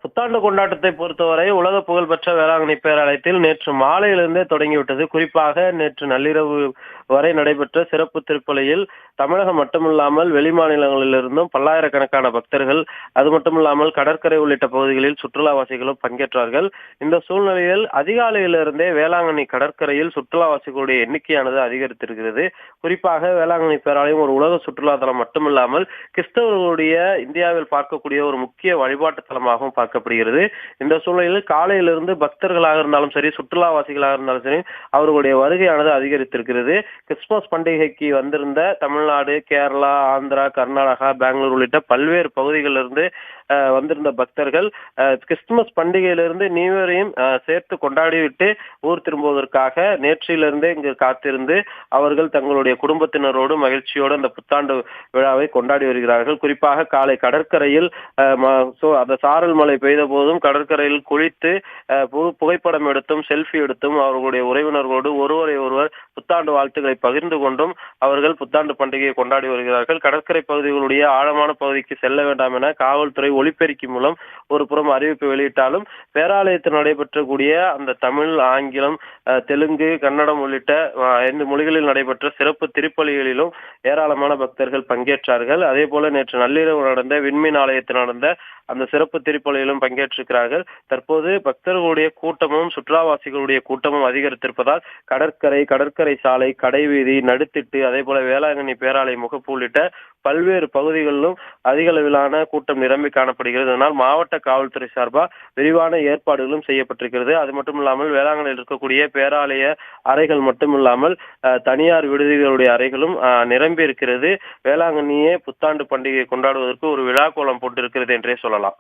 புத்தாண்டு கொண்டாட்டத்தை பொறுத்தவரை உலக புகழ்பெற்ற வேளாங்கண்ணி பேராலயத்தில் நேற்று மாலையிலிருந்தே தொடங்கிவிட்டது. குறிப்பாக நேற்று நள்ளிரவு வரை நடைபெற்ற சிறப்பு திருப்பலியில் தமிழகம் மட்டுமில்லாமல் வெளி மாநிலங்களிலிருந்தும் பல்லாயிரக்கணக்கான பக்தர்கள், அது மட்டுமில்லாமல் கடற்கரை உள்ளிட்ட பகுதிகளில் சுற்றுலாவாசிகளும் பங்கேற்றார்கள். இந்த சூழ்நிலையில் அதிகாலையிலிருந்தே வேளாங்கண்ணி கடற்கரையில் சுற்றுலாவாசிகளுடைய எண்ணிக்கையானது அதிகரித்திருக்கிறது. குறிப்பாக வேளாங்கண்ணி பேராலயம் ஒரு உலக சுற்றுலா தலம் மட்டுமில்லாமல் கிறிஸ்தவர்களுடைய இந்தியாவில் பார்க்கக்கூடிய ஒரு முக்கிய வழிபாட்டு தலமாகவும் பார்க்கப்படுகிறது. இந்த சூழ்நிலையில் காலையிலிருந்து பக்தர்களாக இருந்தாலும் சரி, சுற்றுலாவாசிகளாக இருந்தாலும் சரி, அவர்களுடைய வருகையானது அதிகரித்திருக்கிறது. கிறிஸ்துமஸ் பண்டிகைக்கு வந்திருந்த தமிழ்நாடு, கேரளா, ஆந்திரா, கர்நாடகா, பெங்களூர் உள்ளிட்ட பல்வேறு பகுதிகளிலிருந்து வந்திருந்த பக்தர்கள் கிறிஸ்துமஸ் பண்டிகையிலிருந்து நியூ இயரையும் சேர்த்து கொண்டாடிவிட்டு ஊர் திரும்புவதற்காக நேற்றிலிருந்தே இங்கு காத்திருந்து அவர்கள் தங்களுடைய குடும்பத்தினரோடு மகிழ்ச்சியோடு அந்த புத்தாண்டு விழாவை கொண்டாடி வருகிறார்கள். குறிப்பாக காலை கடற்கரையில் அந்த சாரல் மழை பெய்த போதும் கடற்கரையில் குளித்து புகைப்படம் எடுத்தும் செல்ஃபி எடுத்தும் அவர்களுடைய உறவினர்களோடு ஒருவரை ஒருவர் புத்தாண்டு வாழ்த்துக்களை பகிர்ந்து கொண்டும் அவர்கள் புத்தாண்டு பண்டிகையை கொண்டாடி வருகிறார்கள். கடற்கரை பகுதிகளுடைய ஆழமான பகுதிக்கு செல்ல வேண்டாம் என காவல்துறை ஒலிபெருக்கி மூலம் ஒரு புறம் அறிவிப்பு வெளியிட்டாலும் பேராலயத்தில் நடைபெற்றக்கூடிய அந்த தமிழ், ஆங்கிலம், தெலுங்கு, கன்னடம் உள்ளிட்ட 5 மொழிகளில் நடைபெற்ற சிறப்பு திருப்பலிகளிலும் ஏராளமான பக்தர்கள் பங்கேற்றார்கள். அதே போல நேற்று நள்ளிரவு நடந்த விண்மீன் ஆலயத்தில் நடந்த அந்த சிறப்பு திருப்பலியிலும் பங்கேற்றிருக்கிறார்கள். தற்போது பக்தர்களுடைய கூட்டமும் சுற்றுலாவாசிகளுடைய கூட்டமும் அதிகரித்திருப்பதால் கடற்கரை சாலை, கடைவீதி, நடுத்திட்டு, அதே போல வேளாங்கண்ணி பேராலய முகப்பு உள்ளிட்ட பல்வேறு பகுதிகளிலும் அதிக அளவிலான கூட்டம் நிரம்பி காணப்படுகிறது. அதனால் மாவட்ட காவல்துறை சார்பாக விரிவான ஏற்பாடுகளும் செய்யப்பட்டிருக்கிறது. அது மட்டும் இல்லாமல் வேளாங்கண்ணியில் இருக்கக்கூடிய பேராலய அறைகள் மட்டுமில்லாமல் தனியார் விடுதிகளுடைய அறைகளும் நிரம்பி இருக்கிறது. வேளாங்கண்ணியே புத்தாண்டு பண்டிகையை கொண்டாடுவதற்கு ஒரு விழா கோலம் போட்டிருக்கிறது என்றே சொல்லலாம்.